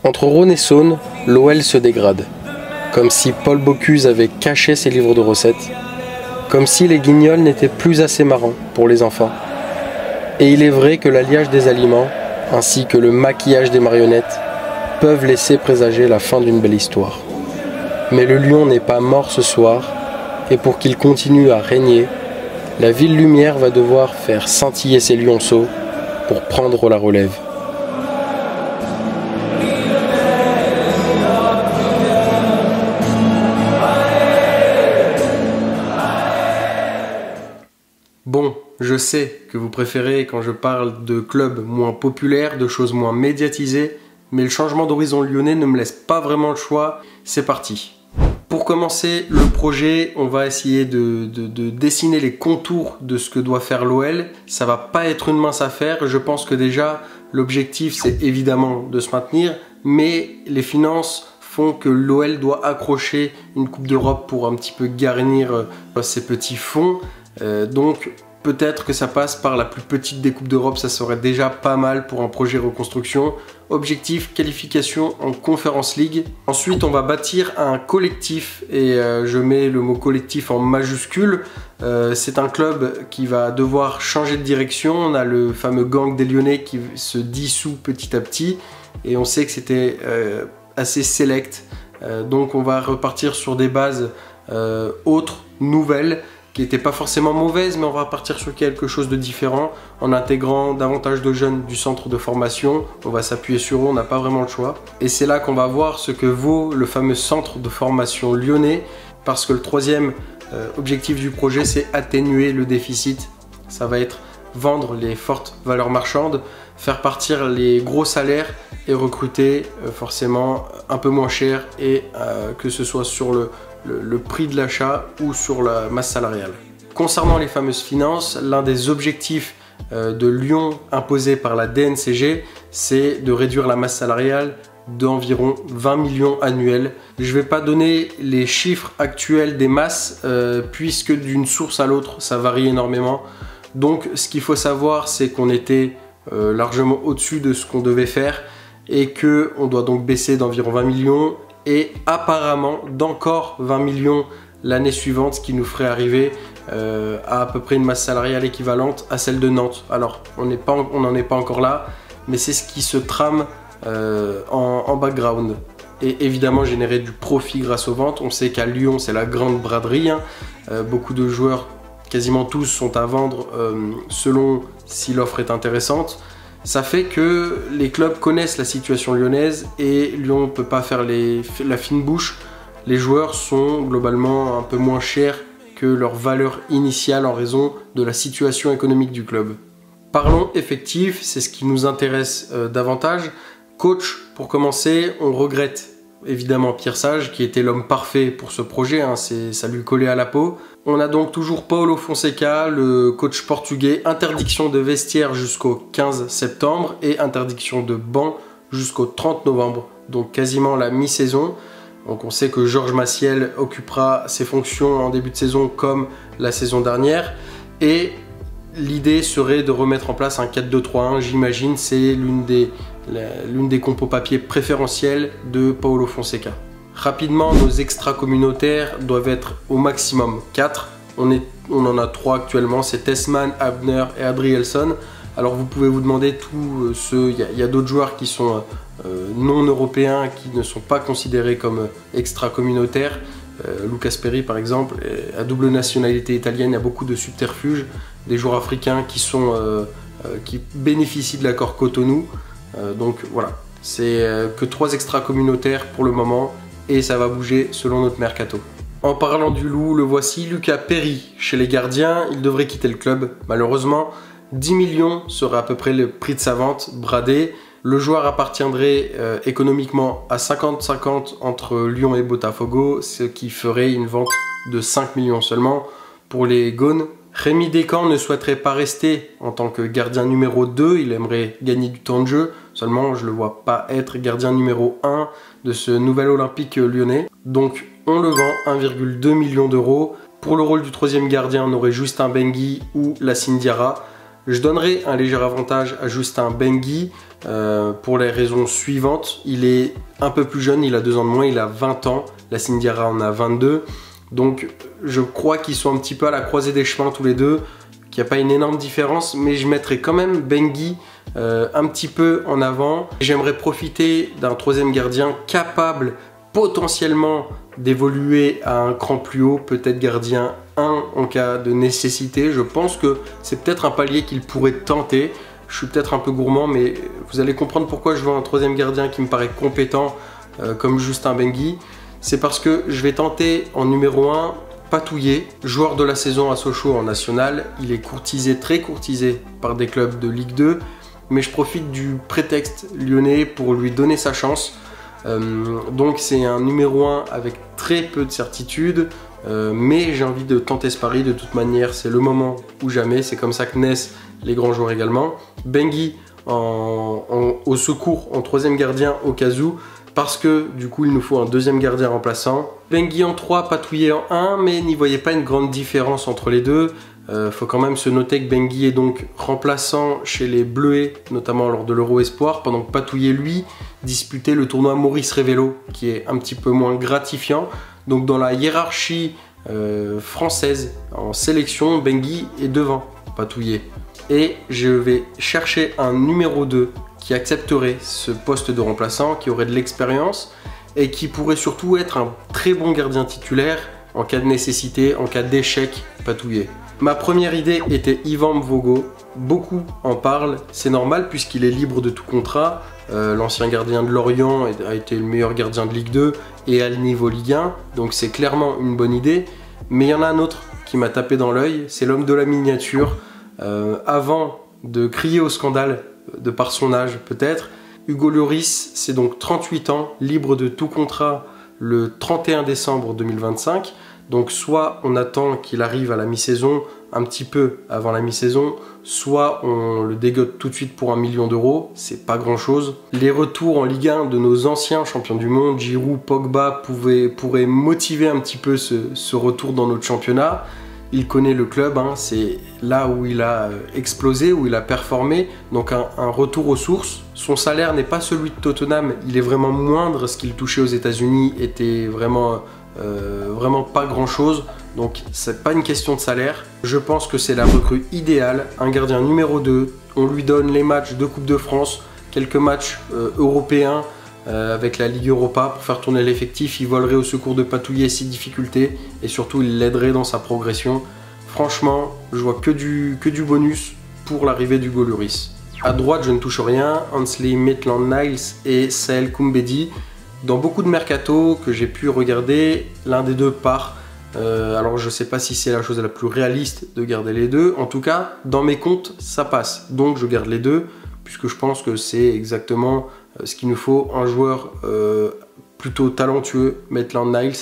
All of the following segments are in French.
Entre Rhône et Saône, l'OL se dégrade. Comme si Paul Bocuse avait caché ses livres de recettes. Comme si les guignols n'étaient plus assez marrants pour les enfants. Et il est vrai que l'alliage des aliments, ainsi que le maquillage des marionnettes, peuvent laisser présager la fin d'une belle histoire. Mais le lion n'est pas mort ce soir, et pour qu'il continue à régner, la ville lumière va devoir faire scintiller ses lionceaux pour prendre la relève. Bon, je sais que vous préférez quand je parle de clubs moins populaires, de choses moins médiatisées, mais le changement d'horizon lyonnais ne me laisse pas vraiment le choix. C'est parti. Pour commencer le projet, on va essayer de dessiner les contours de ce que doit faire l'OL. Ça va pas être une mince affaire. Je pense que déjà, l'objectif, c'est évidemment de se maintenir, mais les finances font que l'OL doit accrocher une Coupe d'Europe pour un petit peu garnir ses petits fonds. Donc peut-être que ça passe par la plus petite des Coupes d'Europe, ça serait déjà pas mal pour un projet reconstruction. Objectif, qualification en Conference League. Ensuite, on va bâtir un collectif et je mets le mot collectif en majuscule. C'est un club qui va devoir changer de direction. On a le fameux gang des Lyonnais qui se dissout petit à petit et on sait que c'était assez select. Donc on va repartir sur des bases autres, nouvelles, qui n'était pas forcément mauvaise, mais on va partir sur quelque chose de différent en intégrant davantage de jeunes du centre de formation. On va s'appuyer sur eux, on n'a pas vraiment le choix. Et c'est là qu'on va voir ce que vaut le fameux centre de formation lyonnais, parce que le troisième objectif du projet, c'est atténuer le déficit. Ça va être vendre les fortes valeurs marchandes, faire partir les gros salaires et recruter forcément un peu moins cher et que ce soit sur le prix de l'achat ou sur la masse salariale. Concernant les fameuses finances, l'un des objectifs de Lyon imposé par la DNCG, c'est de réduire la masse salariale d'environ 20 millions annuels. Je ne vais pas donner les chiffres actuels des masses puisque d'une source à l'autre, ça varie énormément. Donc ce qu'il faut savoir, c'est qu'on était largement au-dessus de ce qu'on devait faire et qu'on doit donc baisser d'environ 20 millions et apparemment d'encore 20 millions l'année suivante, ce qui nous ferait arriver à peu près une masse salariale équivalente à celle de Nantes. Alors on n'en est pas encore là, mais c'est ce qui se trame en background. Et évidemment générer du profit grâce aux ventes. On sait qu'à Lyon c'est la grande braderie, hein. Beaucoup de joueurs, quasiment tous, sont à vendre selon si l'offre est intéressante. Ça fait que les clubs connaissent la situation lyonnaise et Lyon ne peut pas faire la fine bouche. Les joueurs sont globalement un peu moins chers que leur valeur initiale en raison de la situation économique du club. Parlons effectif, c'est ce qui nous intéresse davantage. Coach, pour commencer, on regrette évidemment Pierre Sage qui était l'homme parfait pour ce projet, hein, ça lui collait à la peau. On a donc toujours Paulo Fonseca, le coach portugais, interdiction de vestiaire jusqu'au 15 septembre et interdiction de banc jusqu'au 30 novembre, donc quasiment la mi-saison. Donc on sait que Georges Maciel occupera ses fonctions en début de saison comme la saison dernière et l'idée serait de remettre en place un 4-2-3-1, j'imagine, c'est l'une des compos papier préférentielles de Paulo Fonseca. Rapidement, nos extra-communautaires doivent être au maximum 4. On en a 3 actuellement, c'est Tessman, Abner et Adrielson. Alors vous pouvez vous demander tous ceux, il y a d'autres joueurs qui sont non européens, qui ne sont pas considérés comme extra-communautaires. Lucas Perry par exemple, à double nationalité italienne, il y a beaucoup de subterfuges, des joueurs africains qui bénéficient de l'accord Cotonou. Donc voilà, c'est que 3 extra-communautaires pour le moment et ça va bouger selon notre mercato. En parlant du loup, le voici, Lucas Perry. Chez les gardiens, il devrait quitter le club. Malheureusement, 10 millions serait à peu près le prix de sa vente, bradé. Le joueur appartiendrait économiquement à 50-50 entre Lyon et Botafogo, ce qui ferait une vente de 5 millions seulement pour les Gaunes. Rémi Descamps ne souhaiterait pas rester en tant que gardien numéro 2, il aimerait gagner du temps de jeu, seulement je ne le vois pas être gardien numéro 1 de ce nouvel Olympique lyonnais. Donc on le vend 1,2 million d'euros. Pour le rôle du troisième gardien, on aurait Justin Benguy ou Lassine Diarra. Je donnerai un léger avantage à Justin Benguy pour les raisons suivantes. Il est un peu plus jeune, il a 2 ans de moins, il a 20 ans. Lassine Diarra en a 22. Donc je crois qu'ils sont un petit peu à la croisée des chemins tous les deux, qu'il n'y a pas une énorme différence, mais je mettrai quand même Benguy un petit peu en avant. J'aimerais profiter d'un 3e gardien capable potentiellement d'évoluer à un cran plus haut, peut-être gardien 1 en cas de nécessité. Je pense que c'est peut-être un palier qu'il pourrait tenter. Je suis peut-être un peu gourmand, mais vous allez comprendre pourquoi je veux un 3e gardien qui me paraît compétent comme Justin Benguy. C'est parce que je vais tenter en numéro 1 Patouillet, joueur de la saison à Sochaux en national. Il est courtisé, très courtisé par des clubs de Ligue 2, mais je profite du prétexte lyonnais pour lui donner sa chance. Donc c'est un numéro 1 avec très peu de certitude, mais j'ai envie de tenter ce pari. De toute manière, c'est le moment ou jamais, c'est comme ça que naissent les grands joueurs également. Benguy au secours en 3e gardien au cas où, parce que du coup il nous faut un 2e gardien remplaçant. Benguy en 3, Patouillet en 1, mais n'y voyez pas une grande différence entre les deux. Faut quand même se noter que Benguy est donc remplaçant chez les Bleuets, notamment lors de l'Euro Espoir, pendant que Patouillet, lui, disputait le tournoi Maurice Révélo, qui est un petit peu moins gratifiant. Donc dans la hiérarchie française en sélection, Benguy est devant Patouillet. Et je vais chercher un numéro 2 qui accepterait ce poste de remplaçant, qui aurait de l'expérience et qui pourrait surtout être un très bon gardien titulaire en cas de nécessité, en cas d'échec Patouillet. Ma première idée était Yvan Mvogo. Beaucoup en parlent, c'est normal puisqu'il est libre de tout contrat. L'ancien gardien de Lorient a été le meilleur gardien de Ligue 2 et à le niveau Ligue 1, donc c'est clairement une bonne idée. Mais il y en a un autre qui m'a tapé dans l'œil, c'est l'homme de la miniature. Avant de crier au scandale, de par son âge peut-être, Hugo Lloris, c'est donc 38 ans, libre de tout contrat le 31 décembre 2025. Donc soit on attend qu'il arrive à la mi-saison, un petit peu avant la mi-saison, soit on le dégote tout de suite pour 1 million d'euros, c'est pas grand chose. Les retours en Ligue 1 de nos anciens champions du monde, Giroud, Pogba, pourraient motiver un petit peu ce retour dans notre championnat. Il connaît le club, hein, c'est là où il a explosé, où il a performé, donc un retour aux sources. Son salaire n'est pas celui de Tottenham, il est vraiment moindre, ce qu'il touchait aux États-Unis était vraiment pas grand chose, donc c'est pas une question de salaire. Je pense que c'est la recrue idéale, un gardien numéro 2, on lui donne les matchs de Coupe de France, quelques matchs européens avec la Ligue Europa pour faire tourner l'effectif, il volerait au secours de Patouillet si difficulté et surtout il l'aiderait dans sa progression. Franchement, je vois que du bonus pour l'arrivée d'Hugo Lloris. À droite, je ne touche rien, Ainsley Maitland-Niles et Saël Koumbedi. Dans beaucoup de mercato que j'ai pu regarder, l'un des deux part. Alors je sais pas si c'est la chose la plus réaliste de garder les deux. En tout cas, dans mes comptes, ça passe. Donc je garde les deux, puisque je pense que c'est exactement ce qu'il nous faut. Un joueur plutôt talentueux, Maitland-Niles,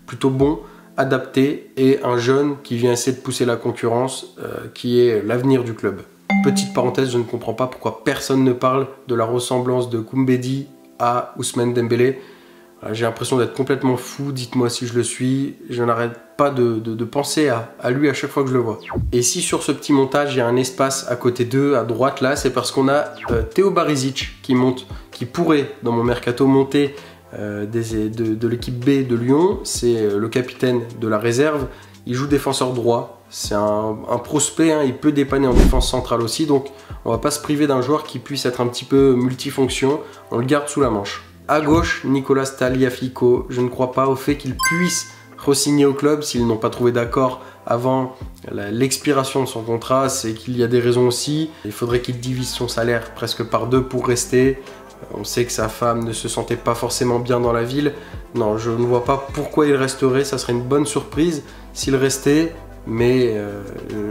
plutôt bon, adapté, et un jeune qui vient essayer de pousser la concurrence, qui est l'avenir du club. Petite parenthèse, je ne comprends pas pourquoi personne ne parle de la ressemblance de Koumbedi à Ousmane Dembélé. J'ai l'impression d'être complètement fou, dites-moi si je le suis. Je n'arrête pas de penser à lui à chaque fois que je le vois. Et si sur ce petit montage il y a un espace à côté d'eux, à droite là, c'est parce qu'on a Théo Barisic qui monte, qui pourrait dans mon mercato monter de l'équipe B de Lyon. C'est le capitaine de la réserve, il joue défenseur droit. C'est un prospect, hein, il peut dépanner en défense centrale aussi, donc on va pas se priver d'un joueur qui puisse être un petit peu multifonction, on le garde sous la manche. À gauche, Nicolas Tagliafico, je ne crois pas au fait qu'il puisse re-signer au club s'ils n'ont pas trouvé d'accord avant l'expiration de son contrat, c'est qu'il y a des raisons aussi. Il faudrait qu'il divise son salaire presque par 2 pour rester. On sait que sa femme ne se sentait pas forcément bien dans la ville. Non, je ne vois pas pourquoi il resterait, ça serait une bonne surprise s'il restait. Mais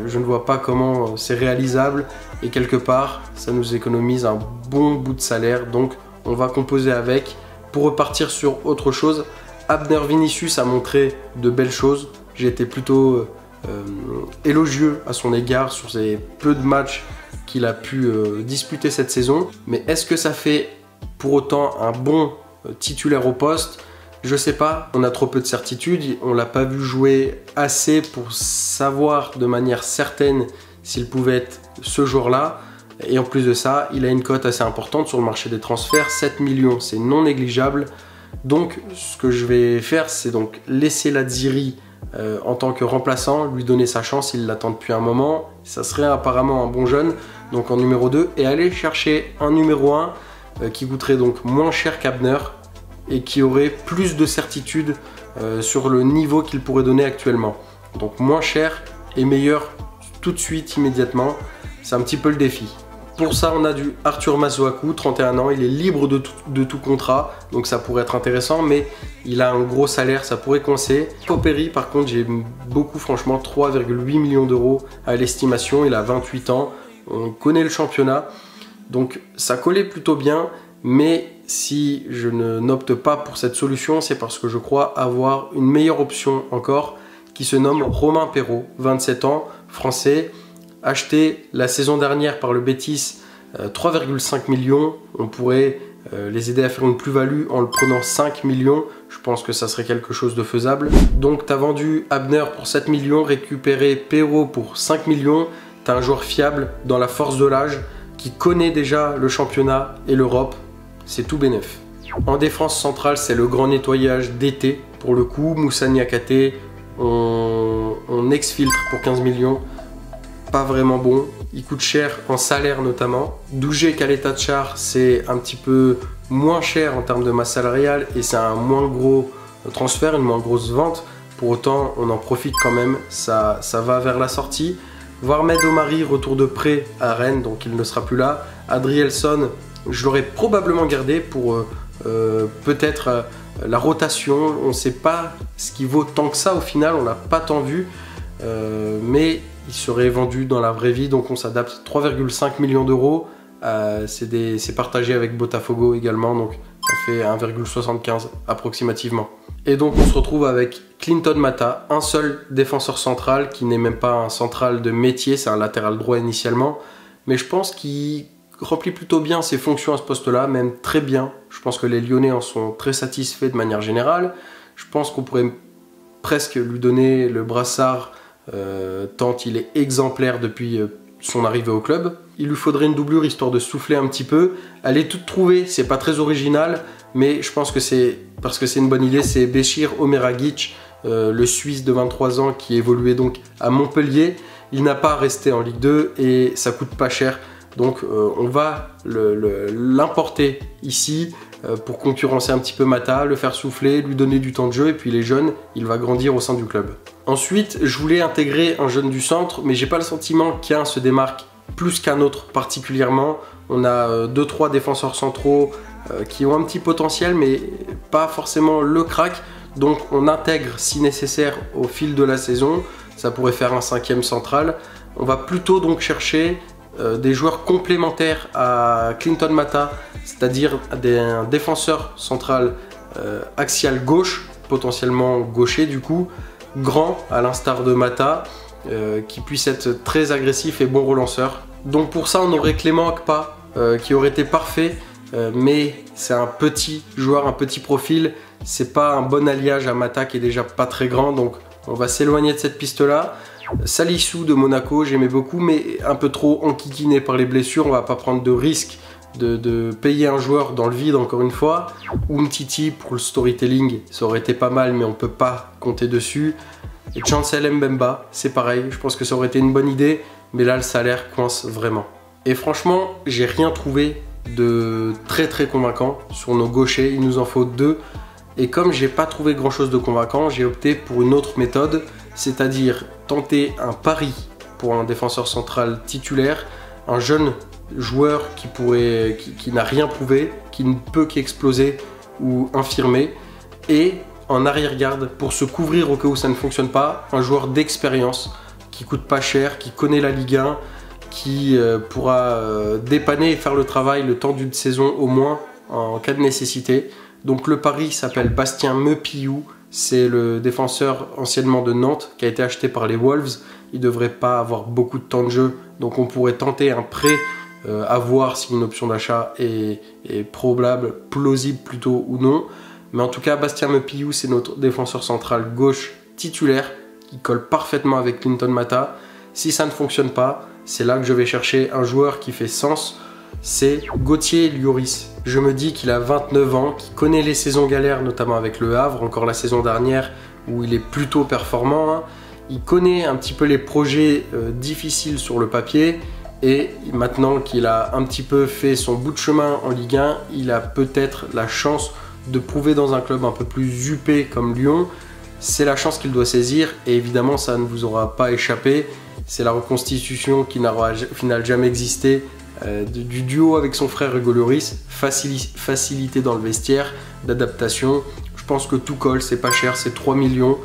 je ne vois pas comment c'est réalisable et quelque part ça nous économise un bon bout de salaire, donc on va composer avec. Pour repartir sur autre chose, Abner Vinicius a montré de belles choses, j'ai été plutôt élogieux à son égard sur ces peu de matchs qu'il a pu disputer cette saison, mais est-ce que ça fait pour autant un bon titulaire au poste? Je sais pas, on a trop peu de certitudes, on l'a pas vu jouer assez pour savoir de manière certaine s'il pouvait être ce joueur-là. Et en plus de ça, il a une cote assez importante sur le marché des transferts, 7 millions, c'est non négligeable. Donc ce que je vais faire, c'est donc laisser Lazziri en tant que remplaçant, lui donner sa chance, il l'attend depuis un moment. Ça serait apparemment un bon jeune, donc en numéro 2, et aller chercher un numéro 1 qui coûterait donc moins cher qu'Abner et qui aurait plus de certitude sur le niveau qu'il pourrait donner actuellement. Donc moins cher et meilleur tout de suite, immédiatement. C'est un petit peu le défi. Pour ça, on a du Arthur Masuaku, 31 ans, il est libre de tout contrat, donc ça pourrait être intéressant, mais il a un gros salaire, ça pourrait coincer. Poperi, par contre, j'aime beaucoup, franchement, 3,8 millions d'euros à l'estimation, il a 28 ans, on connaît le championnat, donc ça collait plutôt bien, mais si je n'opte pas pour cette solution, c'est parce que je crois avoir une meilleure option encore, qui se nomme Romain Perraud, 27 ans, français, acheté la saison dernière par le Betis 3,5 millions, on pourrait les aider à faire une plus-value en le prenant 5 millions, je pense que ça serait quelque chose de faisable. Donc tu as vendu Abner pour 7 millions, récupéré Perraud pour 5 millions, tu as un joueur fiable dans la force de l'âge, qui connaît déjà le championnat et l'Europe, c'est tout bénef. En défense centrale, c'est le grand nettoyage d'été, pour le coup, Moussa Niakhaté, on exfiltre pour 15 millions, pas vraiment bon, il coûte cher en salaire notamment. Dougé Kaletachar, c'est un petit peu moins cher en termes de masse salariale et c'est un moins gros transfert, une moins grosse vente. Pour autant, on en profite quand même, ça va vers la sortie. Warmed Omari, retour de prêt à Rennes, donc il ne sera plus là. Adrielson, je l'aurais probablement gardé pour peut-être la rotation. On ne sait pas ce qui vaut tant que ça au final, on l'a pas tant vu. Mais il serait vendu dans la vraie vie, donc on s'adapte. 3,5 millions d'euros, c'est partagé avec Botafogo également, donc ça fait 1,75 approximativement. Et donc on se retrouve avec Clinton Mata, un seul défenseur central qui n'est même pas un central de métier, c'est un latéral droit initialement, mais je pense qu'il remplit plutôt bien ses fonctions à ce poste-là, même très bien. Je pense que les Lyonnais en sont très satisfaits de manière générale. Je pense qu'on pourrait presque lui donner le brassard tant il est exemplaire depuis son arrivée au club. Il lui faudrait une doublure histoire de souffler un petit peu. Elle est toute trouvée, c'est pas très original, mais je pense que c'est parce que c'est une bonne idée. C'est Béchir Omeragic, le Suisse de 23 ans qui évoluait donc à Montpellier. Il n'a pas resté en Ligue 2 et ça coûte pas cher. Donc on va l'importer ici pour concurrencer un petit peu Mata, le faire souffler, lui donner du temps de jeu, et puis les jeunes, il va grandir au sein du club. Ensuite, je voulais intégrer un jeune du centre, mais j'ai pas le sentiment qu'un se démarque plus qu'un autre particulièrement. On a 2-3 défenseurs centraux qui ont un petit potentiel, mais pas forcément le crack. Donc on intègre si nécessaire au fil de la saison. Ça pourrait faire un 5e central. On va plutôt donc chercher des joueurs complémentaires à Clinton Mata, c'est-à-dire un défenseur central axial gauche, potentiellement gaucher du coup, grand à l'instar de Mata, qui puisse être très agressif et bon relanceur. Donc pour ça on aurait Clément Akpa qui aurait été parfait, mais c'est un petit joueur, un petit profil, c'est pas un bon alliage à Mata qui est déjà pas très grand, donc on va s'éloigner de cette piste là. Salissou de Monaco, j'aimais beaucoup, mais un peu trop enquiquiné par les blessures. On va pas prendre de risque de payer un joueur dans le vide encore une fois. Umtiti pour le storytelling, ça aurait été pas mal, mais on peut pas compter dessus. Et Chancel Mbemba, c'est pareil, je pense que ça aurait été une bonne idée, mais là le salaire coince vraiment. Et franchement, j'ai rien trouvé de très convaincant sur nos gauchers, il nous en faut 2. Et comme j'ai pas trouvé grand chose de convaincant, j'ai opté pour une autre méthode, c'est-à-dire tenter un pari pour un défenseur central titulaire, un jeune joueur qui n'a rien prouvé, qui ne peut qu'exploser ou infirmer, et en arrière-garde, pour se couvrir au cas où ça ne fonctionne pas, un joueur d'expérience qui coûte pas cher, qui connaît la Ligue 1, qui pourra dépanner et faire le travail le temps d'une saison au moins en cas de nécessité. Donc le pari s'appelle Bastien Mepillou, c'est le défenseur anciennement de Nantes qui a été acheté par les Wolves. Il ne devrait pas avoir beaucoup de temps de jeu, donc on pourrait tenter un prêt à voir si une option d'achat est probable, plausible plutôt ou non. Mais en tout cas, Bastien Mepillou, c'est notre défenseur central gauche titulaire qui colle parfaitement avec Clinton Mata. Si ça ne fonctionne pas, c'est là que je vais chercher un joueur qui fait sens, c'est Gauthier Lloris. Je me dis qu'il a 29 ans, qu'il connaît les saisons galères, notamment avec le Havre, encore la saison dernière où il est plutôt performant, hein. Il connaît un petit peu les projets difficiles sur le papier, et maintenant qu'il a un petit peu fait son bout de chemin en Ligue 1, il a peut-être la chance de prouver dans un club un peu plus huppé comme Lyon. C'est la chance qu'il doit saisir, et évidemment ça ne vous aura pas échappé, c'est la reconstitution qui n'aura au final jamais existé du duo avec son frère Hugo Lloris, facilité dans le vestiaire, d'adaptation. Je pense que tout colle, c'est pas cher, c'est 3 millions.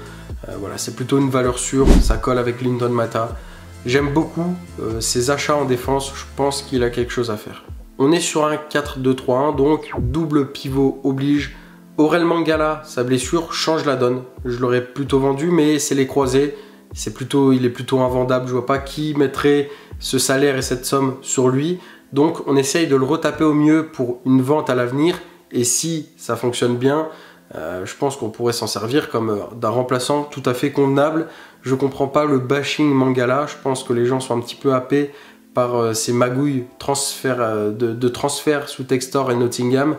Voilà, c'est plutôt une valeur sûre, ça colle avec Clinton Mata. J'aime beaucoup ses achats en défense, je pense qu'il a quelque chose à faire. On est sur un 4-2-3-1, donc double pivot oblige. Aurel Mangala, sa blessure change la donne. Je l'aurais plutôt vendu, mais c'est les croisés. Il est plutôt invendable, je vois pas qui mettrait ce salaire et cette somme sur lui. Donc on essaye de le retaper au mieux pour une vente à l'avenir. Et si ça fonctionne bien, je pense qu'on pourrait s'en servir comme d'un remplaçant tout à fait convenable. Je comprends pas le bashing Mangala, je pense que les gens sont un petit peu happés par ces magouilles de transfert sous Textor et Nottingham.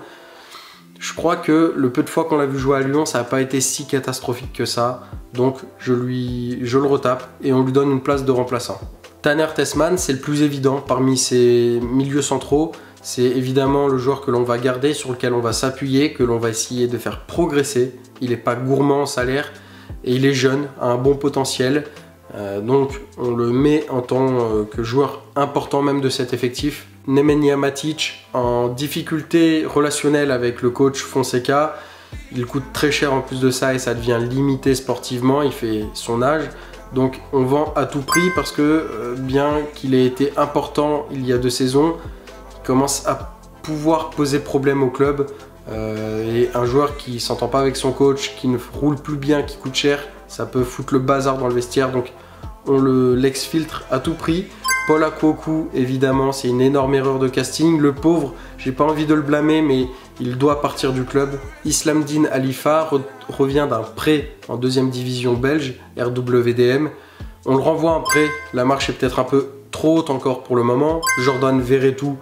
Je crois que le peu de fois qu'on l'a vu jouer à Lyon, ça n'a pas été si catastrophique que ça. Donc je le retape et on lui donne une place de remplaçant. Tanner Tessmann, c'est le plus évident parmi ces milieux centraux. C'est évidemment le joueur que l'on va garder, sur lequel on va s'appuyer, que l'on va essayer de faire progresser. Il n'est pas gourmand en salaire et il est jeune, a un bon potentiel. Donc on le met en tant que joueur important même de cet effectif. Nemanja Matic en difficulté relationnelle avec le coach Fonseca. Il coûte très cher en plus de ça et ça devient limité sportivement, il fait son âge. Donc on vend à tout prix parce que bien qu'il ait été important il y a 2 saisons, il commence à pouvoir poser problème au club. Et un joueur qui s'entend pas avec son coach, qui ne roule plus bien, qui coûte cher, ça peut foutre le bazar dans le vestiaire. Donc on l'exfiltre à tout prix. Paul Akwoku, évidemment, c'est une énorme erreur de casting. Le pauvre, j'ai pas envie de le blâmer, mais il doit partir du club. Islamdine Alifa revient d'un prêt en 2e division belge, RWDM. On le renvoie en prêt, la marche est peut-être un peu trop haute encore pour le moment. Jordan Verretou,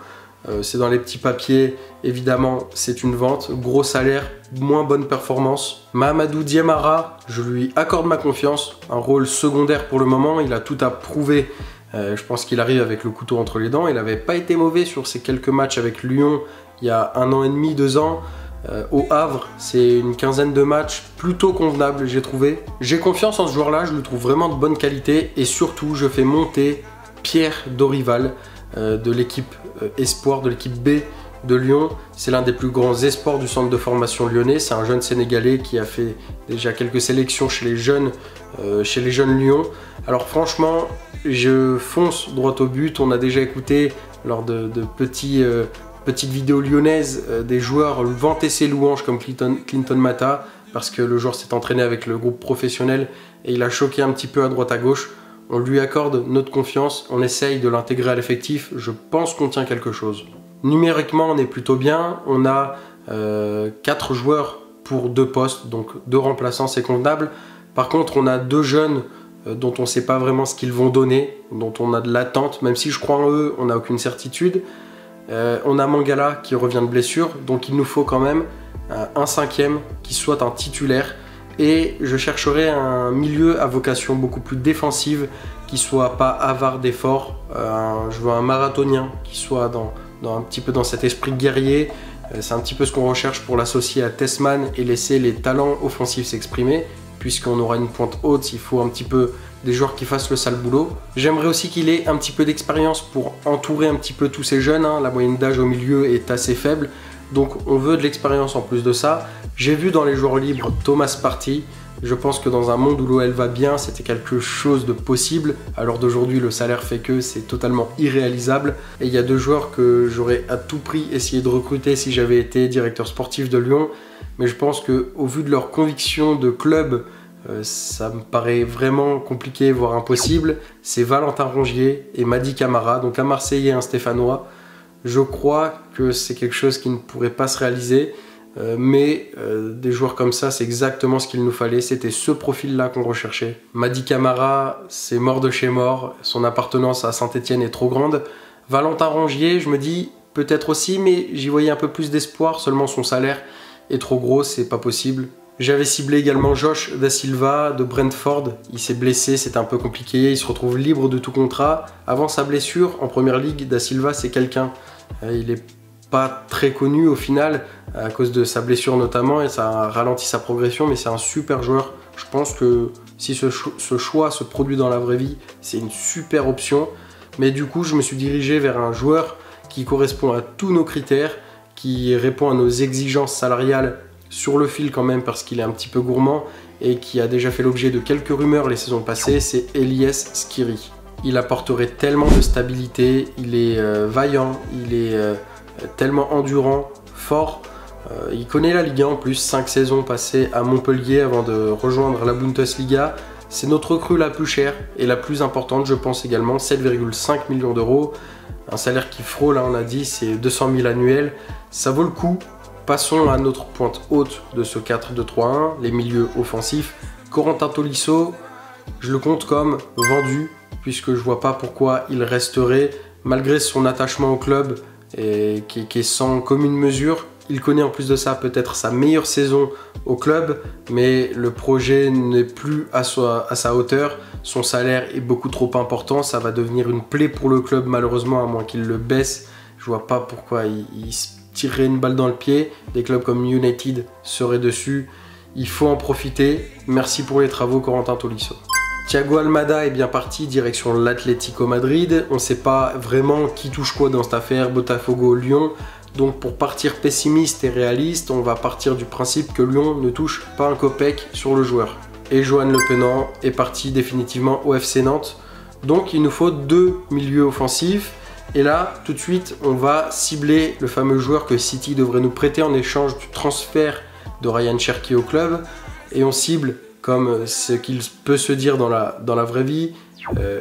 c'est dans les petits papiers, évidemment, c'est une vente. Gros salaire, moins bonne performance. Mahamadou Diamara, je lui accorde ma confiance. Un rôle secondaire pour le moment, il a tout à prouver. Je pense qu'il arrive avec le couteau entre les dents. Il n'avait pas été mauvais sur ses quelques matchs avec Lyon il y a 1 an et demi, 2 ans. Au Havre, c'est une quinzaine de matchs plutôt convenables, j'ai trouvé. J'ai confiance en ce joueur-là, je le trouve vraiment de bonne qualité. Et surtout, je fais monter Pierre Dorival de l'équipe Espoir, de l'équipe B de Lyon. C'est l'un des plus grands espoirs du centre de formation lyonnais. C'est un jeune Sénégalais qui a fait déjà quelques sélections chez les jeunes Lyon. Alors franchement, je fonce droit au but. On a déjà écouté lors de petites vidéos lyonnaises des joueurs vanter ses louanges comme Clinton Mata, parce que le joueur s'est entraîné avec le groupe professionnel et il a choqué un petit peu à droite à gauche. On lui accorde notre confiance, on essaye de l'intégrer à l'effectif. Je pense qu'on tient quelque chose. Numériquement, on est plutôt bien. On a 4 joueurs pour 2 postes, donc 2 remplaçants, c'est convenable. Par contre, on a 2 jeunes dont on ne sait pas vraiment ce qu'ils vont donner, dont on a de l'attente, même si je crois en eux, on n'a aucune certitude. On a Mangala qui revient de blessure, donc il nous faut quand même un 5e qui soit un titulaire. Et je chercherai un milieu à vocation beaucoup plus défensive, qui soit pas avare d'efforts. Je veux un marathonien qui soit un petit peu dans cet esprit guerrier. C'est un petit peu ce qu'on recherche pour l'associer à Tessmann et laisser les talents offensifs s'exprimer. Puisqu'on aura une pointe haute, il faut un petit peu des joueurs qui fassent le sale boulot. J'aimerais aussi qu'il ait un petit peu d'expérience pour entourer un petit peu tous ces jeunes. La moyenne d'âge au milieu est assez faible. Donc on veut de l'expérience en plus de ça. J'ai vu dans les joueurs libres Thomas Partey. Je pense que dans un monde où l'OL va bien, c'était quelque chose de possible. À l'heure d'aujourd'hui, le salaire fait que c'est totalement irréalisable. Et il y a 2 joueurs que j'aurais à tout prix essayé de recruter si j'avais été directeur sportif de Lyon. Mais je pense qu'au vu de leurs convictions de club, ça me paraît vraiment compliqué, voire impossible. C'est Valentin Rongier et Mady Camara, donc un Marseillais et un Stéphanois. Je crois que c'est quelque chose qui ne pourrait pas se réaliser. mais des joueurs comme ça, c'est exactement ce qu'il nous fallait. C'était ce profil-là qu'on recherchait. Mady Camara, c'est mort de chez mort. Son appartenance à Saint-Etienne est trop grande. Valentin Rongier, je me dis peut-être aussi, mais j'y voyais un peu plus d'espoir. Seulement son salaire est trop gros, c'est pas possible. J'avais ciblé également Josh Da Silva de Brentford. Il s'est blessé, c'était un peu compliqué. Il se retrouve libre de tout contrat. Avant sa blessure, en première ligue, Da Silva, c'est quelqu'un. Il est pas très connu au final, à cause de sa blessure notamment, et ça a ralenti sa progression, mais c'est un super joueur. Je pense que si ce choix se produit dans la vraie vie, c'est une super option. Mais du coup, je me suis dirigé vers un joueur qui correspond à tous nos critères, qui répond à nos exigences salariales sur le fil quand même, parce qu'il est un petit peu gourmand, et qui a déjà fait l'objet de quelques rumeurs les saisons passées, c'est Elias Skiri. Il apporterait tellement de stabilité, il est vaillant, il est tellement endurant, fort. Il connaît la Ligue 1 en plus, 5 saisons passées à Montpellier avant de rejoindre la Bundesliga. C'est notre recrue la plus chère et la plus importante, je pense également, 7,5 millions d'euros. Un salaire qui frôle, on a dit, c'est 200 000 annuels. Ça vaut le coup. Passons à notre pointe haute de ce 4-2-3-1, les milieux offensifs. Corentin Tolisso, je le compte comme vendu, puisque je vois pas pourquoi il resterait, malgré son attachement au club, et qui est sans commune mesure. Il connaît en plus de ça peut-être sa meilleure saison au club, mais le projet n'est plus à sa hauteur. Son salaire est beaucoup trop important, ça va devenir une plaie pour le club malheureusement, à moins qu'il le baisse. Je vois pas pourquoi il se tirerait une balle dans le pied. Des clubs comme United seraient dessus. Il faut en profiter. Merci pour les travaux, Corentin Tolisso. Thiago Almada est bien parti, direction l'Atlético Madrid. On ne sait pas vraiment qui touche quoi dans cette affaire, Botafogo, Lyon. Donc pour partir pessimiste et réaliste, on va partir du principe que Lyon ne touche pas un copec sur le joueur. Et Johan Le Penant est parti définitivement au FC Nantes. Donc il nous faut 2 milieux offensifs. Et là, tout de suite, on va cibler le fameux joueur que City devrait nous prêter en échange du transfert de Ryan Cherki au club. Et on cible, comme ce qu'il peut se dire dans la vraie vie,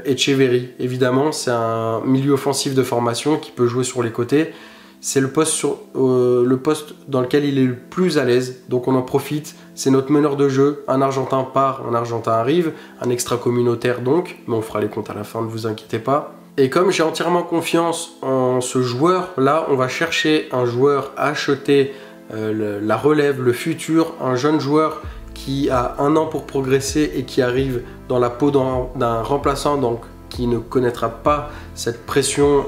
Etcheverry. Évidemment, c'est un milieu offensif de formation qui peut jouer sur les côtés. C'est le poste dans lequel il est le plus à l'aise, donc on en profite. C'est notre meneur de jeu, un Argentin part, un Argentin arrive, un extra-communautaire donc, mais on fera les comptes à la fin, ne vous inquiétez pas. Et comme j'ai entièrement confiance en ce joueur, là on va chercher un joueur à acheter, la relève, le futur, un jeune joueur qui a 1 an pour progresser et qui arrive dans la peau d'un remplaçant, donc qui ne connaîtra pas cette pression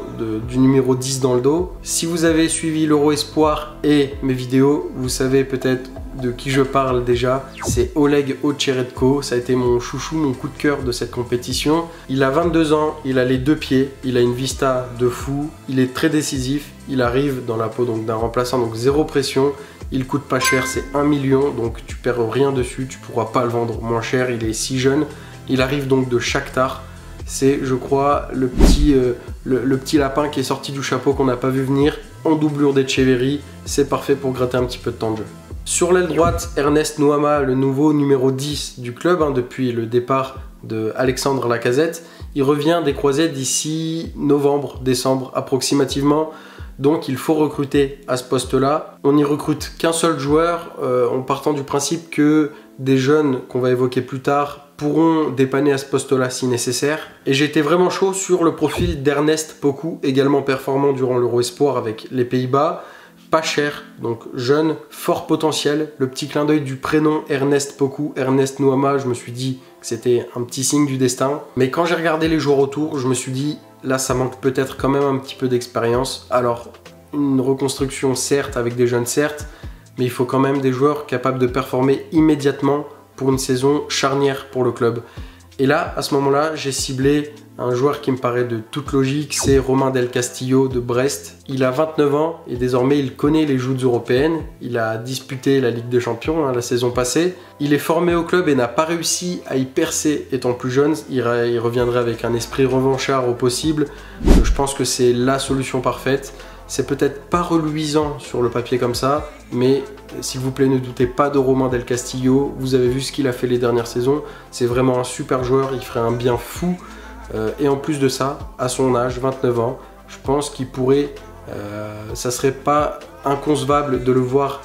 du numéro 10 dans le dos. Si vous avez suivi l'Euro Espoir et mes vidéos, vous savez peut-être de qui je parle déjà. C'est Oleg Ocheredko, ça a été mon chouchou, mon coup de cœur de cette compétition. Il a 22 ans, il a les 2 pieds, il a une vista de fou, il est très décisif, il arrive dans la peau d'un remplaçant, donc zéro pression. Il coûte pas cher, c'est 1 million, donc tu perds rien dessus, tu pourras pas le vendre moins cher, il est si jeune. Il arrive donc de Shakhtar. C'est, je crois, le petit lapin qui est sorti du chapeau qu'on n'a pas vu venir, en doublure d'Etcheverry. C'est parfait pour gratter un petit peu de temps de jeu. Sur l'aile droite, Ernest Nuama, le nouveau numéro 10 du club, depuis le départ de Alexandre Lacazette. Il revient des croisés d'ici novembre, décembre approximativement. Donc il faut recruter à ce poste-là. On n'y recrute qu'un seul joueur, en partant du principe que des jeunes qu'on va évoquer plus tard pourront dépanner à ce poste-là si nécessaire. Et j'ai été vraiment chaud sur le profil d'Ernest Poku, également performant durant l'Euro Espoir avec les Pays-Bas. Pas cher, donc jeune, fort potentiel. Le petit clin d'œil du prénom Ernest Poku, Ernest Nuama, je me suis dit que c'était un petit signe du destin. Mais quand j'ai regardé les joueurs autour, je me suis dit, là ça manque peut-être quand même un petit peu d'expérience. Alors, une reconstruction certes, avec des jeunes certes, mais il faut quand même des joueurs capables de performer immédiatement pour une saison charnière pour le club. Et là, à ce moment-là, j'ai ciblé un joueur qui me paraît de toute logique, c'est Romain Del Castillo de Brest. Il a 29 ans et désormais il connaît les joutes européennes. Il a disputé la Ligue des Champions la saison passée. Il est formé au club et n'a pas réussi à y percer étant plus jeune. Il reviendrait avec un esprit revanchard au possible. Je pense que c'est la solution parfaite. C'est peut-être pas reluisant sur le papier comme ça, mais s'il vous plaît, ne doutez pas de Romain Del Castillo. Vous avez vu ce qu'il a fait les dernières saisons. C'est vraiment un super joueur, il ferait un bien fou. Et en plus de ça, à son âge, 29 ans, je pense qu'il pourrait, ça serait pas inconcevable de le voir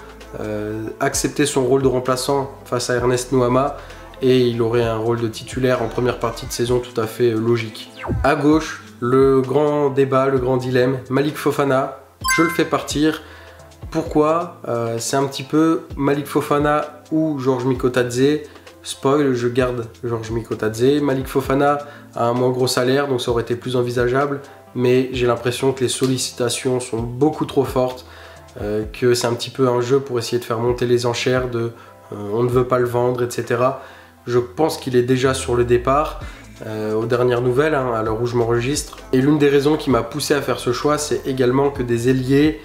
accepter son rôle de remplaçant face à Ernest Nuamah et il aurait un rôle de titulaire en première partie de saison tout à fait logique. À gauche, le grand débat, le grand dilemme, Malik Fofana, je le fais partir. Pourquoi? C'est un petit peu Malik Fofana ou Georges Mikotadze. Spoil, je garde Georges Mikotadze. Malik Fofana a un moins gros salaire, donc ça aurait été plus envisageable, mais j'ai l'impression que les sollicitations sont beaucoup trop fortes, que c'est un petit peu un jeu pour essayer de faire monter les enchères de on ne veut pas le vendre, etc. Je pense qu'il est déjà sur le départ, aux dernières nouvelles, à l'heure où je m'enregistre. Et l'une des raisons qui m'a poussé à faire ce choix, c'est également que des ailiers,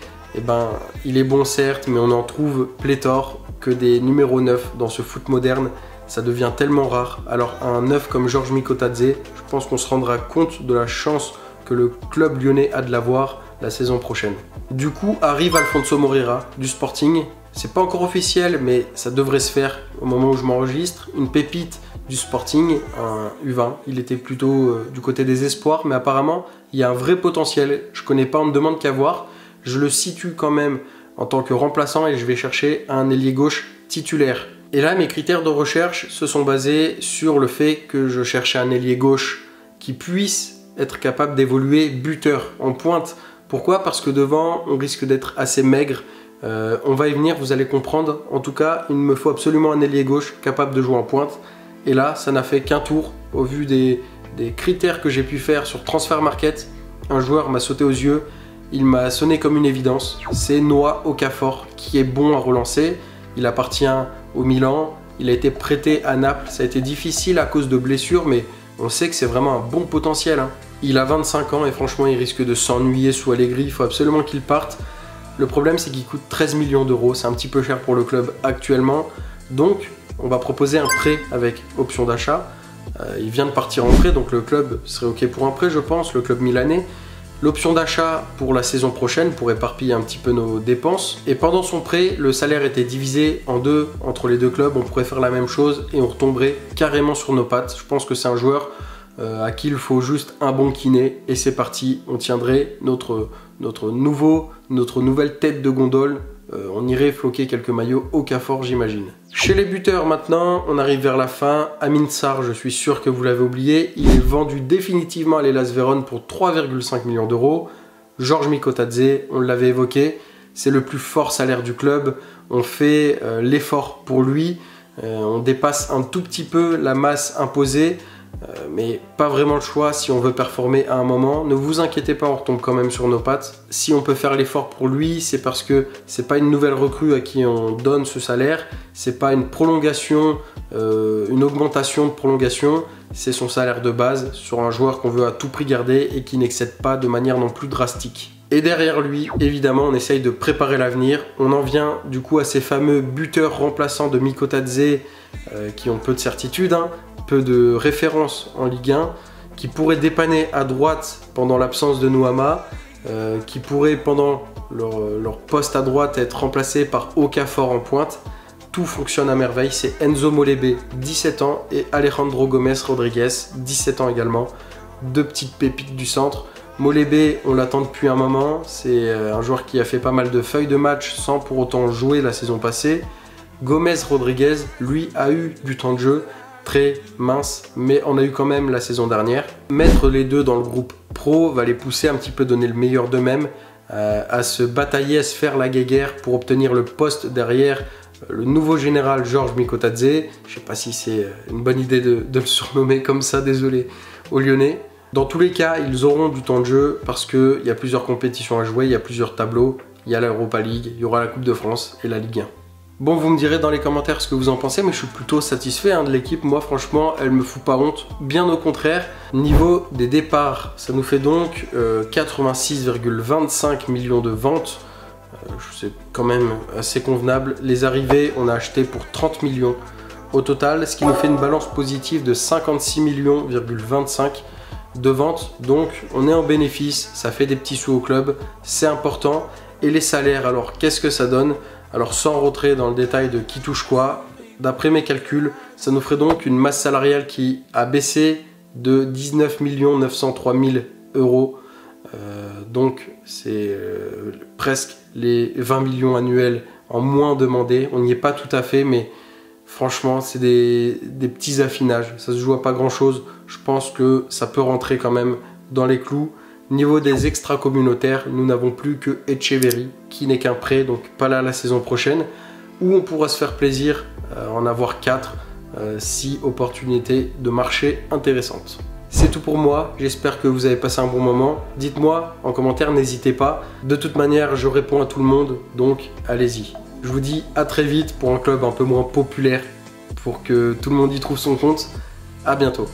il est bon certes, mais on en trouve pléthore, que des numéros 9 dans ce foot moderne, ça devient tellement rare. Alors un 9 comme Georges Mikotadze, je pense qu'on se rendra compte de la chance que le club lyonnais a de l'avoir la saison prochaine. Du coup, arrive Alfonso Moreira du Sporting. C'est pas encore officiel, mais ça devrait se faire au moment où je m'enregistre. Une pépite du Sporting, un U20. Il était plutôt du côté des espoirs, mais apparemment, il y a un vrai potentiel. Je connais pas, on ne demande qu'à voir. Je le situe quand même en tant que remplaçant et je vais chercher un ailier gauche titulaire. Et là, mes critères de recherche se sont basés sur le fait que je cherchais un ailier gauche qui puisse être capable d'évoluer buteur en pointe. Pourquoi? Parce que devant, on risque d'être assez maigre. On va y venir, vous allez comprendre. En tout cas, il me faut absolument un ailier gauche capable de jouer en pointe. Et là, ça n'a fait qu'un tour. Au vu des critères que j'ai pu faire sur Transfermarkt, un joueur m'a sauté aux yeux. Il m'a sonné comme une évidence. C'est Noah Okafor qui est bon à relancer. Il appartient au Milan. Il a été prêté à Naples. Ça a été difficile à cause de blessures, mais on sait que c'est vraiment un bon potentiel. Il a 25 ans et franchement, il risque de s'ennuyer sous Allegri. Il faut absolument qu'il parte. Le problème, c'est qu'il coûte 13 millions d'euros. C'est un petit peu cher pour le club actuellement. Donc, on va proposer un prêt avec option d'achat. Il vient de partir en prêt, donc le club serait OK pour un prêt, je pense, le club milanais. L'option d'achat pour la saison prochaine pour éparpiller un petit peu nos dépenses. Et pendant son prêt, le salaire était divisé en deux entre les deux clubs. On pourrait faire la même chose et on retomberait carrément sur nos pattes. Je pense que c'est un joueur à qui il faut juste un bon kiné. Et c'est parti, on tiendrait notre nouvelle tête de gondole. On irait floquer quelques maillots Okafor, j'imagine. Chez les buteurs maintenant, on arrive vers la fin. Amin Sarr, je suis sûr que vous l'avez oublié. Il est vendu définitivement à l'Hellas Vérone pour 3,5 millions d'euros. Georges Mikotadze, on l'avait évoqué, c'est le plus fort salaire du club. On fait l'effort pour lui. On dépasse un tout petit peu la masse imposée. Mais pas vraiment le choix si on veut performer à un moment. Ne vous inquiétez pas, on retombe quand même sur nos pattes. Si on peut faire l'effort pour lui, c'est parce que c'est pas une nouvelle recrue à qui on donne ce salaire, c'est pas une prolongation, une augmentation de prolongation, c'est son salaire de base sur un joueur qu'on veut à tout prix garder et qui n'excède pas de manière non plus drastique. Et derrière lui, évidemment, on essaye de préparer l'avenir. On en vient du coup à ces fameux buteurs remplaçants de Mikotadze qui ont peu de certitude, peu de références en Ligue 1, qui pourraient dépanner à droite pendant l'absence de Nuamah, qui pourraient pendant leur poste à droite être remplacés par Okafor en pointe. Tout fonctionne à merveille, c'est Enzo Molebe, 17 ans, et Alejandro Gomez Rodriguez, 17 ans également, deux petites pépites du centre. Molebe, on l'attend depuis un moment, c'est un joueur qui a fait pas mal de feuilles de match sans pour autant jouer la saison passée. Gomez Rodriguez, lui, a eu du temps de jeu, très mince, mais on a eu quand même la saison dernière. Mettre les deux dans le groupe pro va les pousser un petit peu, donner le meilleur d'eux-mêmes, à se batailler, à se faire la guéguerre pour obtenir le poste derrière le nouveau général Georges Mikotadze. Je sais pas si c'est une bonne idée de le surnommer comme ça, désolé aux Lyonnais. Dans tous les cas, ils auront du temps de jeu parce qu'il y a plusieurs compétitions à jouer, il y a plusieurs tableaux, il y a l'Europa League, il y aura la Coupe de France et la Ligue 1. Bon, vous me direz dans les commentaires ce que vous en pensez, mais je suis plutôt satisfait de l'équipe. Moi, franchement, elle me fout pas honte, bien au contraire. Niveau des départs, ça nous fait donc 86,25 millions de ventes. C'est quand même assez convenable. Les arrivées, on a acheté pour 30 millions au total, ce qui nous fait une balance positive de 56,25 millions de ventes. Donc, on est en bénéfice, ça fait des petits sous au club, c'est important. Et les salaires, alors, qu'est-ce que ça donne ? Alors sans rentrer dans le détail de qui touche quoi, d'après mes calculs, ça nous ferait donc une masse salariale qui a baissé de 19 903 000 euros. Donc c'est presque les 20 millions annuels en moins demandé. On n'y est pas tout à fait, mais franchement, c'est des petits affinages. Ça se joue à pas grand chose. Je pense que ça peut rentrer quand même dans les clous. Niveau des extra-communautaires, nous n'avons plus que Etcheverry, qui n'est qu'un prêt, donc pas là la saison prochaine, où on pourra se faire plaisir, en avoir 4, si opportunité de marché intéressante. C'est tout pour moi, j'espère que vous avez passé un bon moment. Dites-moi en commentaire, n'hésitez pas. De toute manière, je réponds à tout le monde, donc allez-y. Je vous dis à très vite pour un club un peu moins populaire, pour que tout le monde y trouve son compte. À bientôt.